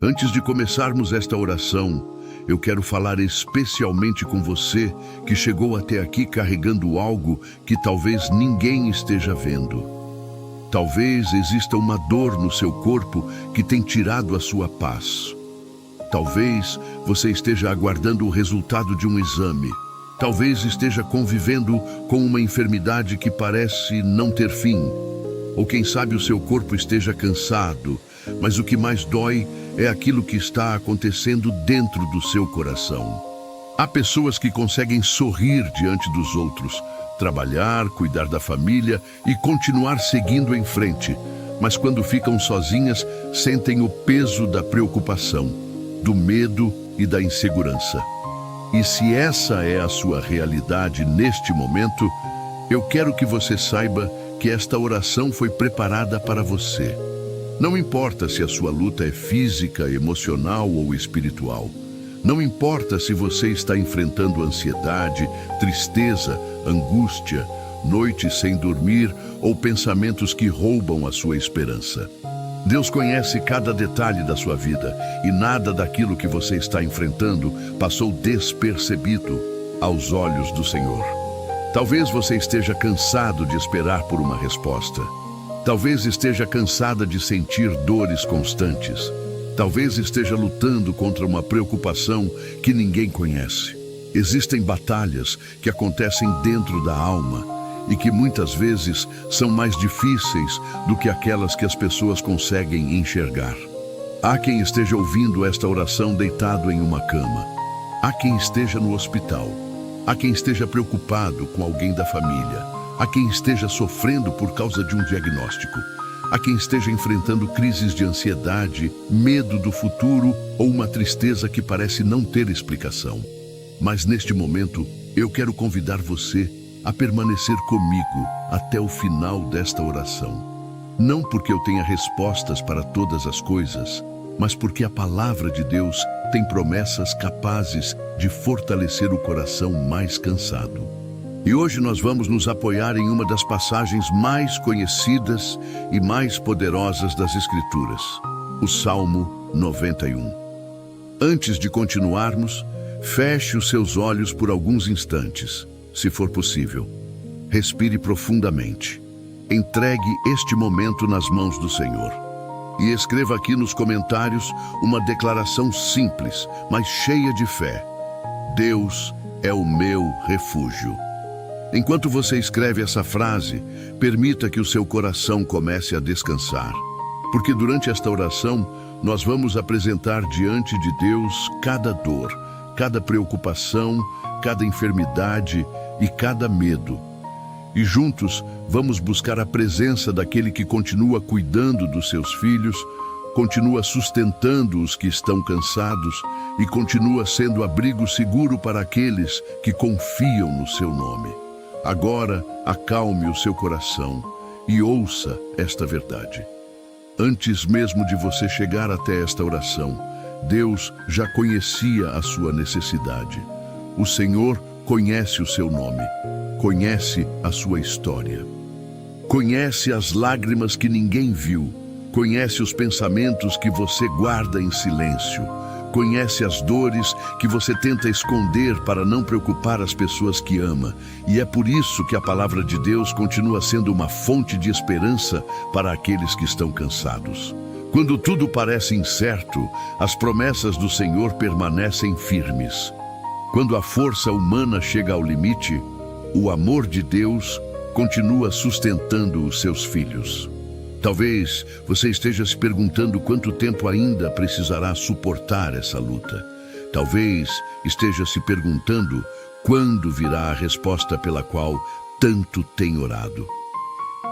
Antes de começarmos esta oração, eu quero falar especialmente com você que chegou até aqui carregando algo que talvez ninguém esteja vendo. Talvez exista uma dor no seu corpo que tem tirado a sua paz. Talvez você esteja aguardando o resultado de um exame. Talvez esteja convivendo com uma enfermidade que parece não ter fim. Ou quem sabe o seu corpo esteja cansado, mas o que mais dói é aquilo que está acontecendo dentro do seu coração. Há pessoas que conseguem sorrir diante dos outros, trabalhar, cuidar da família e continuar seguindo em frente, mas quando ficam sozinhas, sentem o peso da preocupação, do medo e da insegurança. E se essa é a sua realidade neste momento, eu quero que você saiba que esta oração foi preparada para você. Não importa se a sua luta é física, emocional ou espiritual. Não importa se você está enfrentando ansiedade, tristeza, angústia, noites sem dormir ou pensamentos que roubam a sua esperança. Deus conhece cada detalhe da sua vida e nada daquilo que você está enfrentando passou despercebido aos olhos do Senhor. Talvez você esteja cansado de esperar por uma resposta. Talvez esteja cansada de sentir dores constantes. Talvez esteja lutando contra uma preocupação que ninguém conhece. Existem batalhas que acontecem dentro da alma e que muitas vezes são mais difíceis do que aquelas que as pessoas conseguem enxergar. Há quem esteja ouvindo esta oração deitado em uma cama. Há quem esteja no hospital. Há quem esteja preocupado com alguém da família. Há quem esteja sofrendo por causa de um diagnóstico. Há quem esteja enfrentando crises de ansiedade, medo do futuro ou uma tristeza que parece não ter explicação. Mas neste momento, eu quero convidar você a permanecer comigo até o final desta oração. Não porque eu tenha respostas para todas as coisas, mas porque a palavra de Deus tem promessas capazes de fortalecer o coração mais cansado. E hoje nós vamos nos apoiar em uma das passagens mais conhecidas e mais poderosas das Escrituras, o Salmo 91. Antes de continuarmos, feche os seus olhos por alguns instantes, se for possível. Respire profundamente. Entregue este momento nas mãos do Senhor. E escreva aqui nos comentários uma declaração simples, mas cheia de fé. Deus é o meu refúgio. Enquanto você escreve essa frase, permita que o seu coração comece a descansar. Porque durante esta oração, nós vamos apresentar diante de Deus cada dor, cada preocupação, cada enfermidade e cada medo. E juntos vamos buscar a presença daquele que continua cuidando dos seus filhos, continua sustentando os que estão cansados e continua sendo abrigo seguro para aqueles que confiam no seu nome. Agora, acalme o seu coração e ouça esta verdade. Antes mesmo de você chegar até esta oração, Deus já conhecia a sua necessidade. O Senhor conhece o seu nome, conhece a sua história. Conhece as lágrimas que ninguém viu, conhece os pensamentos que você guarda em silêncio. Conhece as dores que você tenta esconder para não preocupar as pessoas que ama. E é por isso que a palavra de Deus continua sendo uma fonte de esperança para aqueles que estão cansados. Quando tudo parece incerto, as promessas do Senhor permanecem firmes. Quando a força humana chega ao limite, o amor de Deus continua sustentando os seus filhos. Talvez você esteja se perguntando quanto tempo ainda precisará suportar essa luta. Talvez esteja se perguntando quando virá a resposta pela qual tanto tem orado.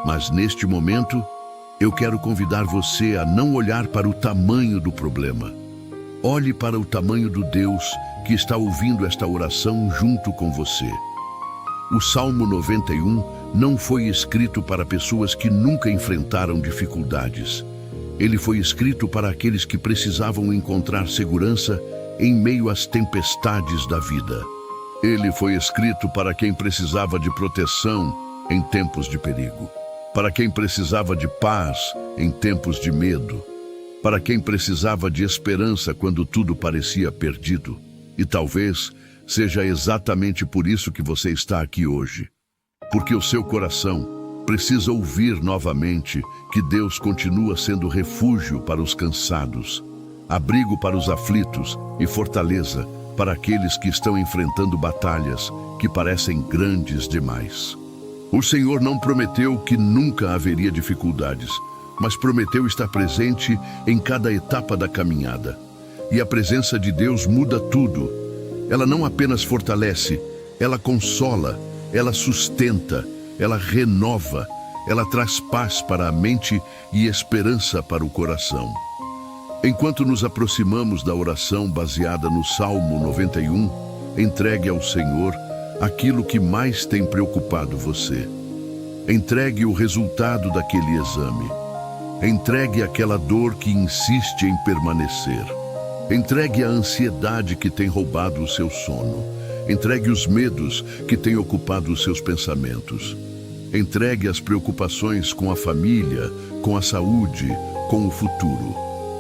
Mas neste momento, eu quero convidar você a não olhar para o tamanho do problema. Olhe para o tamanho do Deus que está ouvindo esta oração junto com você. O Salmo 91 não foi escrito para pessoas que nunca enfrentaram dificuldades. Ele foi escrito para aqueles que precisavam encontrar segurança em meio às tempestades da vida. Ele foi escrito para quem precisava de proteção em tempos de perigo, para quem precisava de paz em tempos de medo. para quem precisava de esperança quando tudo parecia perdido. E talvez seja exatamente por isso que você está aqui hoje. Porque o seu coração precisa ouvir novamente que Deus continua sendo refúgio para os cansados, abrigo para os aflitos e fortaleza para aqueles que estão enfrentando batalhas que parecem grandes demais. O Senhor não prometeu que nunca haveria dificuldades, mas prometeu estar presente em cada etapa da caminhada. E a presença de Deus muda tudo. Ela não apenas fortalece, ela consola, ela sustenta, ela renova, ela traz paz para a mente e esperança para o coração. Enquanto nos aproximamos da oração baseada no Salmo 91, entregue ao Senhor aquilo que mais tem preocupado você. Entregue o resultado daquele exame. Entregue aquela dor que insiste em permanecer. Entregue a ansiedade que tem roubado o seu sono. Entregue os medos que têm ocupado os seus pensamentos. Entregue as preocupações com a família, com a saúde, com o futuro.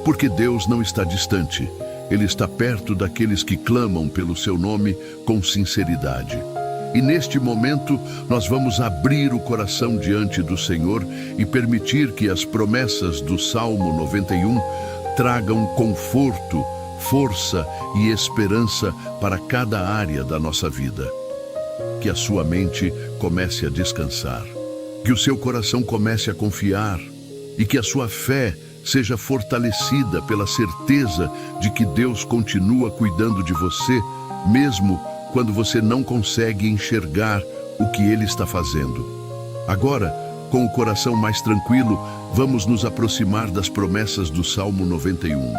Porque Deus não está distante. Ele está perto daqueles que clamam pelo seu nome com sinceridade. E neste momento, nós vamos abrir o coração diante do Senhor e permitir que as promessas do Salmo 91 tragam conforto, força e esperança para cada área da nossa vida. Que a sua mente comece a descansar, que o seu coração comece a confiar e que a sua fé seja fortalecida pela certeza de que Deus continua cuidando de você, mesmo quando você não consegue enxergar o que Ele está fazendo. Agora, com o coração mais tranquilo, vamos nos aproximar das promessas do Salmo 91.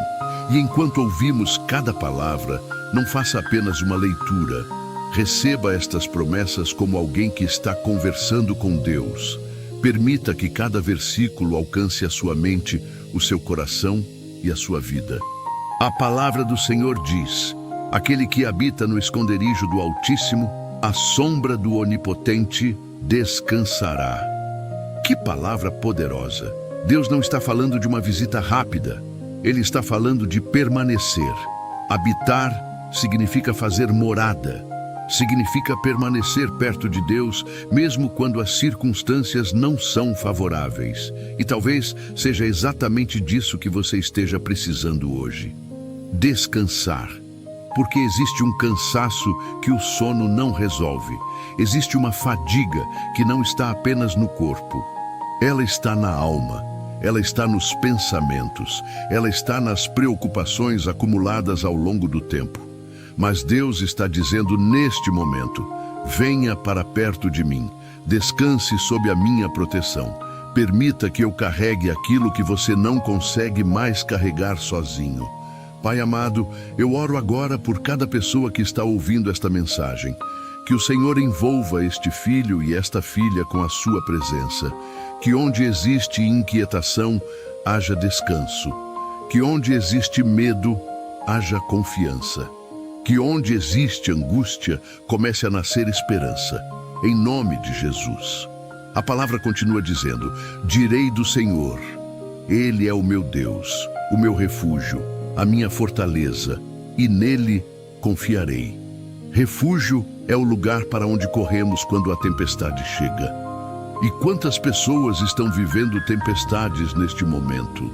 E enquanto ouvimos cada palavra, não faça apenas uma leitura. Receba estas promessas como alguém que está conversando com Deus. Permita que cada versículo alcance a sua mente, o seu coração e a sua vida. A palavra do Senhor diz: aquele que habita no esconderijo do Altíssimo, à sombra do Onipotente, descansará. Que palavra poderosa! Deus não está falando de uma visita rápida. Ele está falando de permanecer. Habitar significa fazer morada. Significa permanecer perto de Deus, mesmo quando as circunstâncias não são favoráveis. E talvez seja exatamente disso que você esteja precisando hoje. Descansar. Porque existe um cansaço que o sono não resolve. Existe uma fadiga que não está apenas no corpo. Ela está na alma. Ela está nos pensamentos, ela está nas preocupações acumuladas ao longo do tempo. Mas Deus está dizendo neste momento: venha para perto de mim, descanse sob a minha proteção. Permita que eu carregue aquilo que você não consegue mais carregar sozinho. Pai amado, eu oro agora por cada pessoa que está ouvindo esta mensagem. Que o Senhor envolva este filho e esta filha com a sua presença. Que onde existe inquietação, haja descanso. Que onde existe medo, haja confiança. Que onde existe angústia, comece a nascer esperança. Em nome de Jesus. A palavra continua dizendo: direi do Senhor, Ele é o meu Deus, o meu refúgio, a minha fortaleza, e nele confiarei. Refúgio é o lugar para onde corremos quando a tempestade chega. E quantas pessoas estão vivendo tempestades neste momento?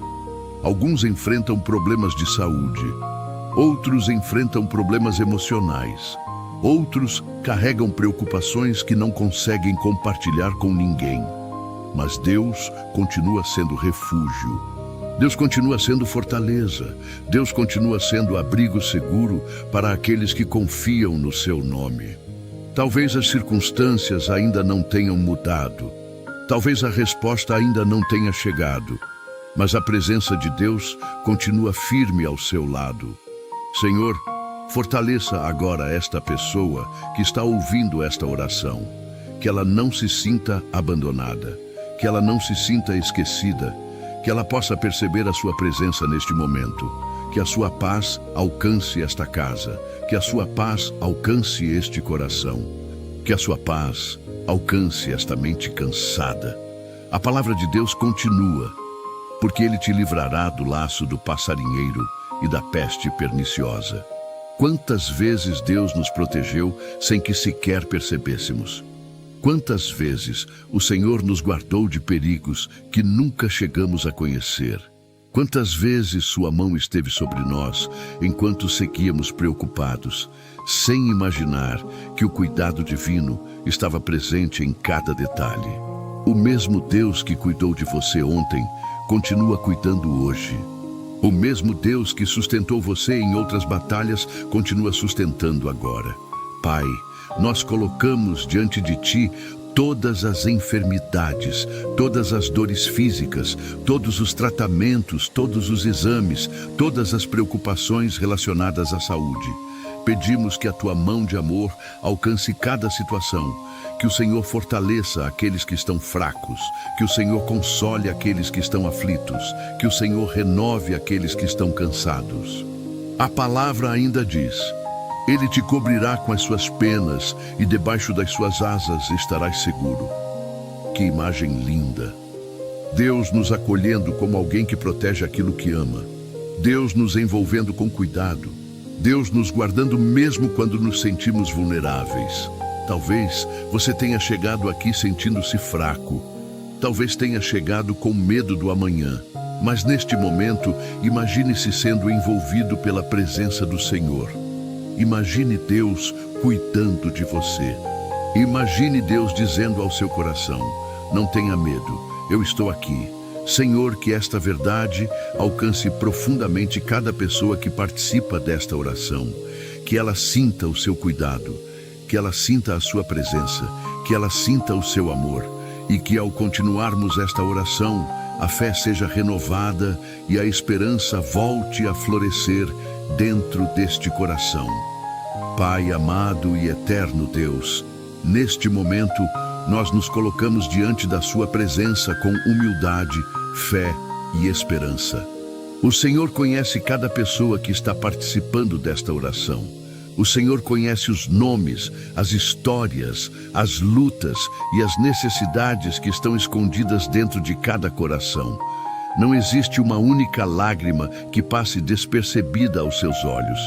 Alguns enfrentam problemas de saúde, outros enfrentam problemas emocionais, outros carregam preocupações que não conseguem compartilhar com ninguém. Mas Deus continua sendo refúgio. Deus continua sendo fortaleza. Deus continua sendo abrigo seguro para aqueles que confiam no seu nome. Talvez as circunstâncias ainda não tenham mudado. Talvez a resposta ainda não tenha chegado. Mas a presença de Deus continua firme ao seu lado. Senhor, fortaleça agora esta pessoa que está ouvindo esta oração. Que ela não se sinta abandonada. Que ela não se sinta esquecida. Que ela possa perceber a sua presença neste momento. Que a sua paz alcance esta casa. Que a sua paz alcance este coração. Que a sua paz alcance esta mente cansada. A palavra de Deus continua. porque Ele te livrará do laço do passarinheiro e da peste perniciosa. Quantas vezes Deus nos protegeu sem que sequer percebêssemos? Quantas vezes o Senhor nos guardou de perigos que nunca chegamos a conhecer? Quantas vezes sua mão esteve sobre nós enquanto seguíamos preocupados, sem imaginar que o cuidado divino estava presente em cada detalhe? O mesmo Deus que cuidou de você ontem continua cuidando hoje. O mesmo Deus que sustentou você em outras batalhas continua sustentando agora. Pai, nós colocamos diante de Ti todas as enfermidades, todas as dores físicas, todos os tratamentos, todos os exames, todas as preocupações relacionadas à saúde. Pedimos que a Tua mão de amor alcance cada situação, que o Senhor fortaleça aqueles que estão fracos, que o Senhor console aqueles que estão aflitos, que o Senhor renove aqueles que estão cansados. A palavra ainda diz: Ele te cobrirá com as suas penas e debaixo das suas asas estarás seguro. Que imagem linda! Deus nos acolhendo como alguém que protege aquilo que ama. Deus nos envolvendo com cuidado. Deus nos guardando mesmo quando nos sentimos vulneráveis. Talvez você tenha chegado aqui sentindo-se fraco. Talvez tenha chegado com medo do amanhã. Mas neste momento, imagine-se sendo envolvido pela presença do Senhor. Imagine Deus cuidando de você. Imagine Deus dizendo ao seu coração: não tenha medo, eu estou aqui. Senhor, que esta verdade alcance profundamente cada pessoa que participa desta oração. Que ela sinta o seu cuidado, que ela sinta a sua presença, que ela sinta o seu amor. E que ao continuarmos esta oração, a fé seja renovada e a esperança volte a florescer dentro deste coração. Pai amado e eterno Deus, neste momento nós nos colocamos diante da sua presença com humildade, fé e esperança. O Senhor conhece cada pessoa que está participando desta oração. O Senhor conhece os nomes, as histórias, as lutas e as necessidades que estão escondidas dentro de cada coração. Não existe uma única lágrima que passe despercebida aos seus olhos.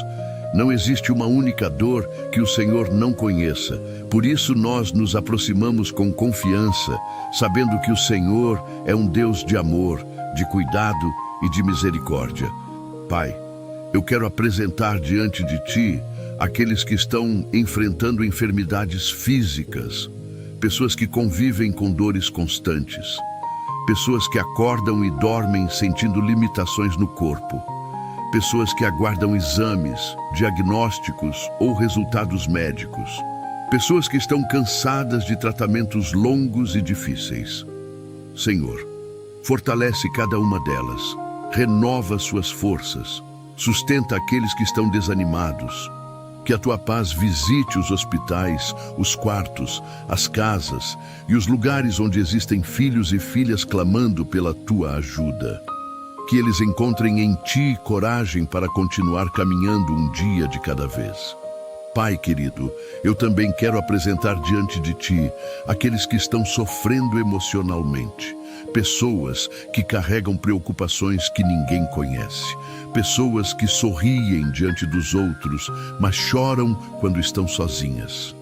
Não existe uma única dor que o Senhor não conheça. Por isso nós nos aproximamos com confiança, sabendo que o Senhor é um Deus de amor, de cuidado e de misericórdia. Pai, eu quero apresentar diante de Ti aqueles que estão enfrentando enfermidades físicas, pessoas que convivem com dores constantes, pessoas que acordam e dormem sentindo limitações no corpo, pessoas que aguardam exames, diagnósticos ou resultados médicos, pessoas que estão cansadas de tratamentos longos e difíceis. Senhor, fortalece cada uma delas, renova suas forças, sustenta aqueles que estão desanimados. Que a Tua paz visite os hospitais, os quartos, as casas e os lugares onde existem filhos e filhas clamando pela Tua ajuda. Que eles encontrem em Ti coragem para continuar caminhando um dia de cada vez. Pai querido, eu também quero apresentar diante de Ti aqueles que estão sofrendo emocionalmente. Pessoas que carregam preocupações que ninguém conhece. Pessoas que sorriem diante dos outros, mas choram quando estão sozinhas.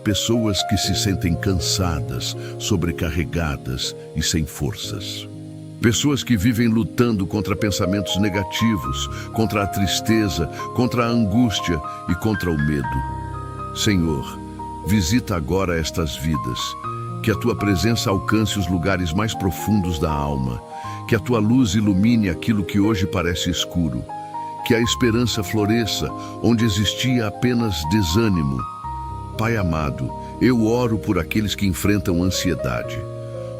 Pessoas que se sentem cansadas, sobrecarregadas e sem forças. Pessoas que vivem lutando contra pensamentos negativos, contra a tristeza, contra a angústia e contra o medo. Senhor, visita agora estas vidas. Que a Tua presença alcance os lugares mais profundos da alma. Que a Tua luz ilumine aquilo que hoje parece escuro. Que a esperança floresça onde existia apenas desânimo. Pai amado, eu oro por aqueles que enfrentam ansiedade.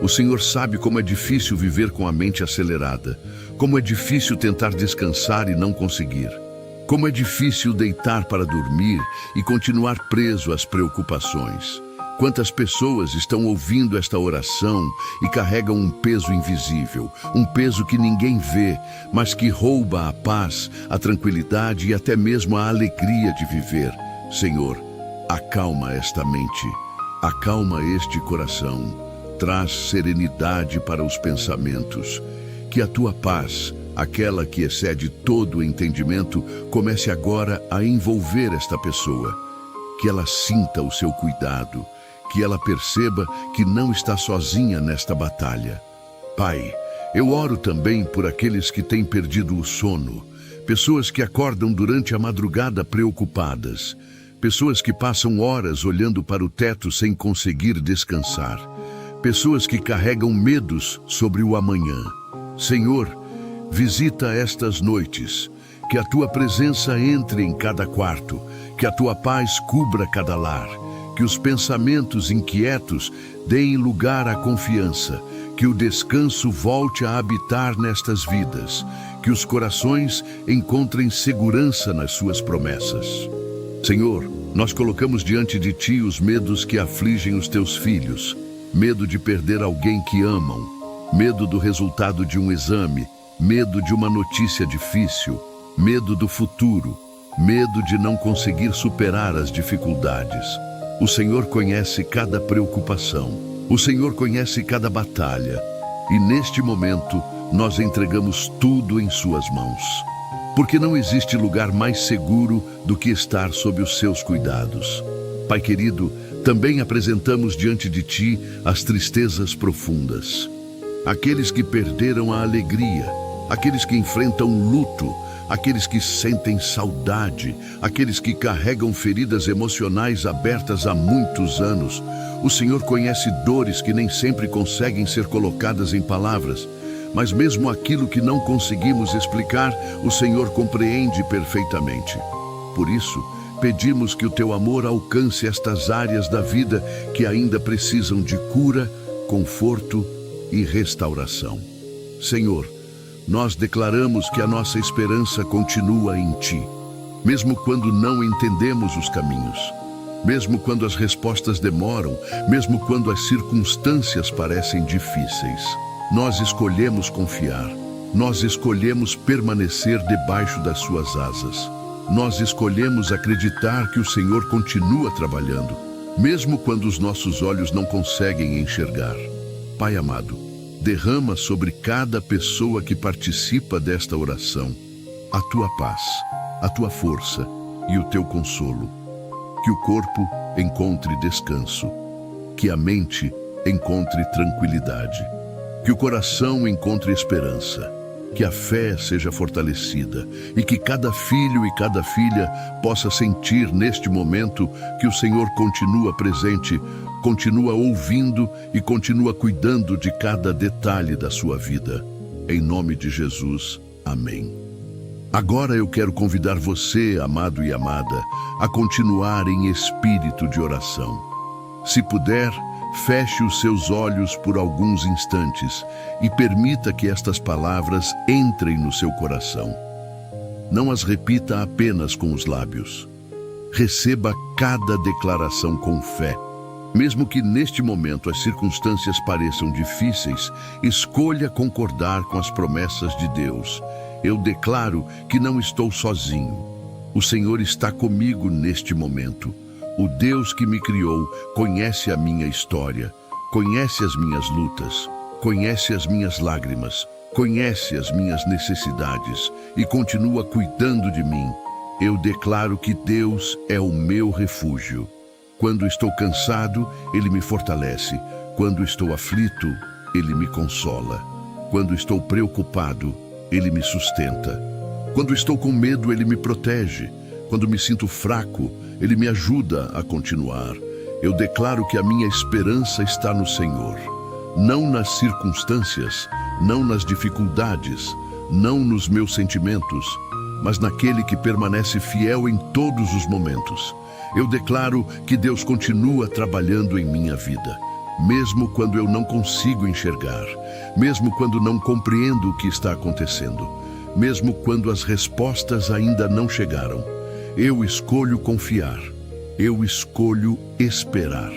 O Senhor sabe como é difícil viver com a mente acelerada, como é difícil tentar descansar e não conseguir, como é difícil deitar para dormir e continuar preso às preocupações. Quantas pessoas estão ouvindo esta oração e carregam um peso invisível, um peso que ninguém vê, mas que rouba a paz, a tranquilidade e até mesmo a alegria de viver. Senhor, acalma esta mente, acalma este coração, traz serenidade para os pensamentos. que a tua paz, aquela que excede todo o entendimento, comece agora a envolver esta pessoa. Que ela sinta o seu cuidado, que ela perceba que não está sozinha nesta batalha. Pai, eu oro também por aqueles que têm perdido o sono, pessoas que acordam durante a madrugada preocupadas, pessoas que passam horas olhando para o teto sem conseguir descansar, pessoas que carregam medos sobre o amanhã. Senhor, visita estas noites, que a tua presença entre em cada quarto, que a tua paz cubra cada lar, que os pensamentos inquietos deem lugar à confiança, que o descanso volte a habitar nestas vidas, que os corações encontrem segurança nas suas promessas. Senhor, nós colocamos diante de ti os medos que afligem os teus filhos, medo de perder alguém que amam, medo do resultado de um exame, medo de uma notícia difícil, medo do futuro, medo de não conseguir superar as dificuldades. O Senhor conhece cada preocupação. O Senhor conhece cada batalha. E neste momento, nós entregamos tudo em suas mãos. Porque não existe lugar mais seguro do que estar sob os seus cuidados. Pai querido, também apresentamos diante de ti as tristezas profundas. Aqueles que perderam a alegria, aqueles que enfrentam luto, aqueles que sentem saudade, aqueles que carregam feridas emocionais abertas há muitos anos. O Senhor conhece dores que nem sempre conseguem ser colocadas em palavras, mas mesmo aquilo que não conseguimos explicar, o Senhor compreende perfeitamente. Por isso, pedimos que o teu amor alcance estas áreas da vida que ainda precisam de cura, conforto e restauração. Senhor, nós declaramos que a nossa esperança continua em ti, mesmo quando não entendemos os caminhos, mesmo quando as respostas demoram, mesmo quando as circunstâncias parecem difíceis. Nós escolhemos confiar, nós escolhemos permanecer debaixo das suas asas. Nós escolhemos acreditar que o Senhor continua trabalhando, mesmo quando os nossos olhos não conseguem enxergar. Pai amado, derrama sobre cada pessoa que participa desta oração a tua paz, a tua força e o teu consolo. Que o corpo encontre descanso, que a mente encontre tranquilidade, que o coração encontre esperança, que a fé seja fortalecida e que cada filho e cada filha possa sentir neste momento que o Senhor continua presente, continua ouvindo e continua cuidando de cada detalhe da sua vida. Em nome de Jesus, amém. Agora eu quero convidar você, amado e amada, a continuar em espírito de oração. Se puder, feche os seus olhos por alguns instantes e permita que estas palavras entrem no seu coração. Não as repita apenas com os lábios. Receba cada declaração com fé. Mesmo que neste momento as circunstâncias pareçam difíceis, escolha concordar com as promessas de Deus. Eu declaro que não estou sozinho. O Senhor está comigo neste momento. O Deus que me criou conhece a minha história, conhece as minhas lutas, conhece as minhas lágrimas, conhece as minhas necessidades e continua cuidando de mim. Eu declaro que Deus é o meu refúgio. Quando estou cansado, Ele me fortalece. Quando estou aflito, Ele me consola. Quando estou preocupado, Ele me sustenta. Quando estou com medo, Ele me protege. Quando me sinto fraco, Ele me ajuda a continuar. Eu declaro que a minha esperança está no Senhor. Não nas circunstâncias, não nas dificuldades, não nos meus sentimentos, mas naquele que permanece fiel em todos os momentos. Eu declaro que Deus continua trabalhando em minha vida, mesmo quando eu não consigo enxergar, mesmo quando não compreendo o que está acontecendo, mesmo quando as respostas ainda não chegaram. Eu escolho confiar, eu escolho esperar,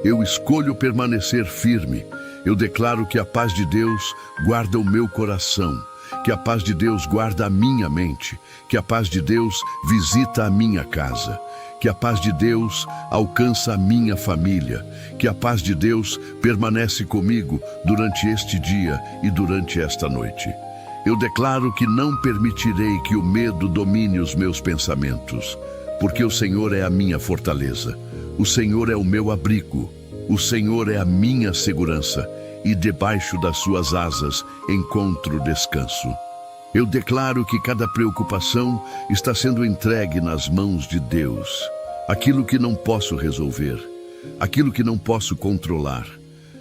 eu escolho permanecer firme. Eu declaro que a paz de Deus guarda o meu coração, que a paz de Deus guarda a minha mente, que a paz de Deus visita a minha casa, que a paz de Deus alcança a minha família, que a paz de Deus permanece comigo durante este dia e durante esta noite. Eu declaro que não permitirei que o medo domine os meus pensamentos, porque o Senhor é a minha fortaleza, o Senhor é o meu abrigo, o Senhor é a minha segurança, e debaixo das suas asas encontro descanso. Eu declaro que cada preocupação está sendo entregue nas mãos de Deus. Aquilo que não posso resolver, aquilo que não posso controlar,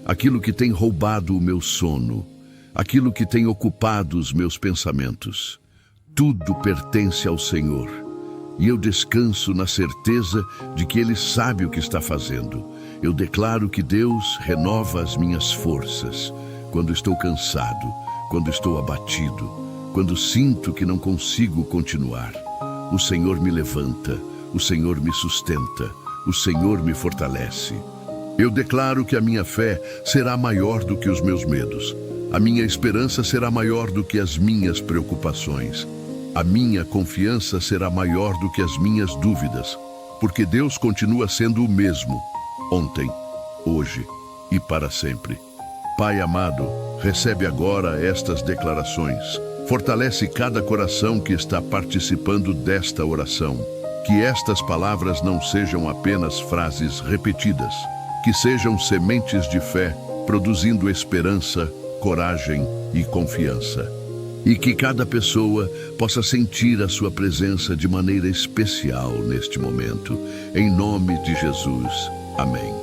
aquilo que tem roubado o meu sono, aquilo que tem ocupado os meus pensamentos. Tudo pertence ao Senhor. E eu descanso na certeza de que Ele sabe o que está fazendo. Eu declaro que Deus renova as minhas forças quando estou cansado, quando estou abatido, quando sinto que não consigo continuar. O Senhor me levanta, o Senhor me sustenta, o Senhor me fortalece. Eu declaro que a minha fé será maior do que os meus medos. A minha esperança será maior do que as minhas preocupações. A minha confiança será maior do que as minhas dúvidas, porque Deus continua sendo o mesmo, ontem, hoje e para sempre. Pai amado, recebe agora estas declarações. Fortalece cada coração que está participando desta oração. Que estas palavras não sejam apenas frases repetidas, que sejam sementes de fé, produzindo esperança, coragem e confiança. E que cada pessoa possa sentir a sua presença de maneira especial neste momento. Em nome de Jesus. Amém.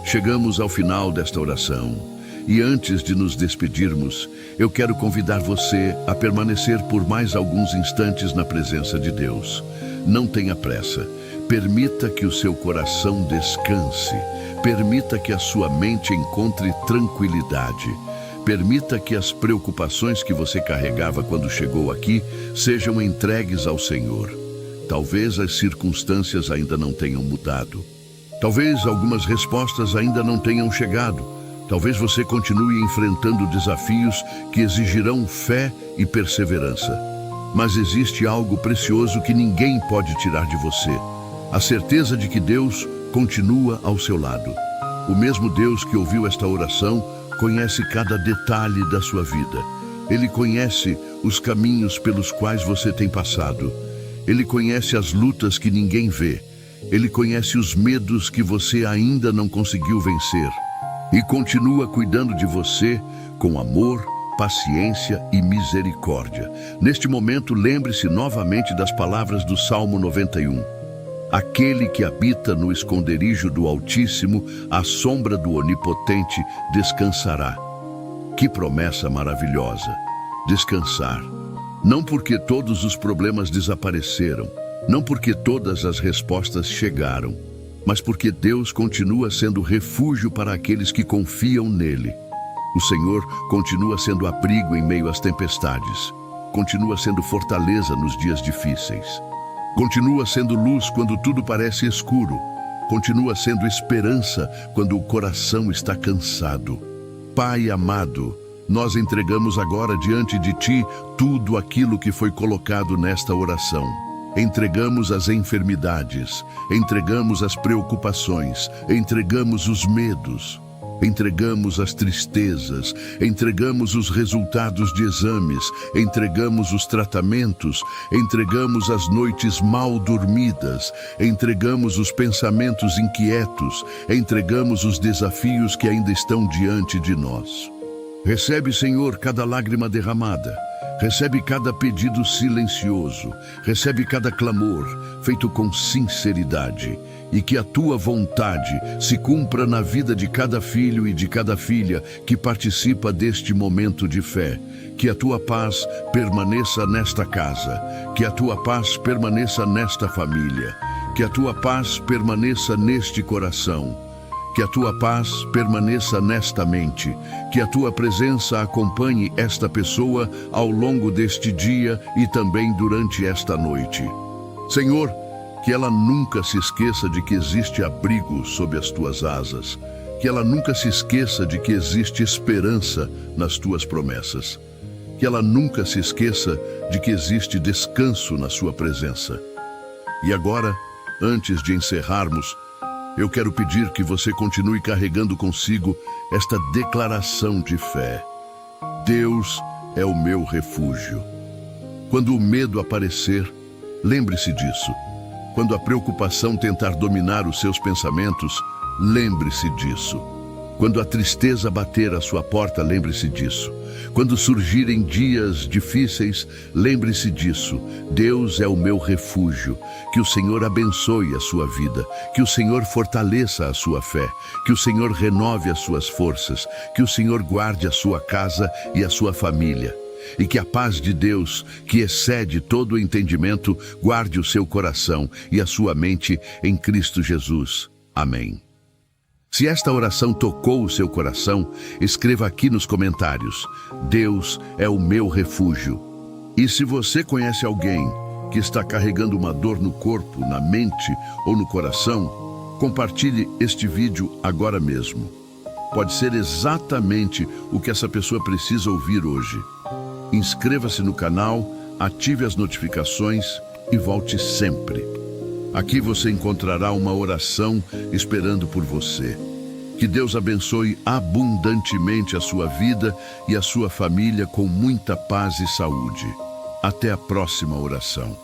Chegamos ao final desta oração. E antes de nos despedirmos, eu quero convidar você a permanecer por mais alguns instantes na presença de Deus. Não tenha pressa. Permita que o seu coração descanse. Permita que a sua mente encontre tranquilidade. Permita que as preocupações que você carregava quando chegou aqui sejam entregues ao Senhor. Talvez as circunstâncias ainda não tenham mudado. Talvez algumas respostas ainda não tenham chegado. Talvez você continue enfrentando desafios que exigirão fé e perseverança. Mas existe algo precioso que ninguém pode tirar de você. A certeza de que Deus continua ao seu lado. O mesmo Deus que ouviu esta oração conhece cada detalhe da sua vida. Ele conhece os caminhos pelos quais você tem passado. Ele conhece as lutas que ninguém vê. Ele conhece os medos que você ainda não conseguiu vencer. E continua cuidando de você com amor, paciência e misericórdia. Neste momento, lembre-se novamente das palavras do Salmo 91. Aquele que habita no esconderijo do Altíssimo, à sombra do Onipotente, descansará. Que promessa maravilhosa! Descansar. Não porque todos os problemas desapareceram, não porque todas as respostas chegaram, mas porque Deus continua sendo refúgio para aqueles que confiam nele. O Senhor continua sendo abrigo em meio às tempestades, continua sendo fortaleza nos dias difíceis. Continua sendo luz quando tudo parece escuro. Continua sendo esperança quando o coração está cansado. Pai amado, nós entregamos agora diante de Ti tudo aquilo que foi colocado nesta oração. Entregamos as enfermidades, entregamos as preocupações, entregamos os medos. Entregamos as tristezas, entregamos os resultados de exames, entregamos os tratamentos, entregamos as noites mal dormidas, entregamos os pensamentos inquietos, entregamos os desafios que ainda estão diante de nós. Recebe, Senhor, cada lágrima derramada. Recebe cada pedido silencioso, recebe cada clamor feito com sinceridade, e que a Tua vontade se cumpra na vida de cada filho e de cada filha que participa deste momento de fé. Que a Tua paz permaneça nesta casa, que a Tua paz permaneça nesta família, que a Tua paz permaneça neste coração. Que a Tua paz permaneça nesta mente, que a Tua presença acompanhe esta pessoa ao longo deste dia e também durante esta noite. Senhor, que ela nunca se esqueça de que existe abrigo sob as Tuas asas, que ela nunca se esqueça de que existe esperança nas Tuas promessas, que ela nunca se esqueça de que existe descanso na Sua presença. E agora, Antes de encerrarmos, eu quero pedir que você continue carregando consigo esta declaração de fé. Deus é o meu refúgio. Quando o medo aparecer, lembre-se disso. Quando a preocupação tentar dominar os seus pensamentos, lembre-se disso. Quando a tristeza bater à sua porta, lembre-se disso. Quando surgirem dias difíceis, lembre-se disso. Deus é o meu refúgio. Que o Senhor abençoe a sua vida. Que o Senhor fortaleça a sua fé. Que o Senhor renove as suas forças. Que o Senhor guarde a sua casa e a sua família. E que a paz de Deus, que excede todo o entendimento, guarde o seu coração e a sua mente em Cristo Jesus. Amém. Se esta oração tocou o seu coração, escreva aqui nos comentários: Deus é o meu refúgio. E se você conhece alguém que está carregando uma dor no corpo, na mente ou no coração, compartilhe este vídeo agora mesmo. Pode ser exatamente o que essa pessoa precisa ouvir hoje. Inscreva-se no canal, ative as notificações e volte sempre. Aqui você encontrará uma oração esperando por você. Que Deus abençoe abundantemente a sua vida e a sua família com muita paz e saúde. Até a próxima oração.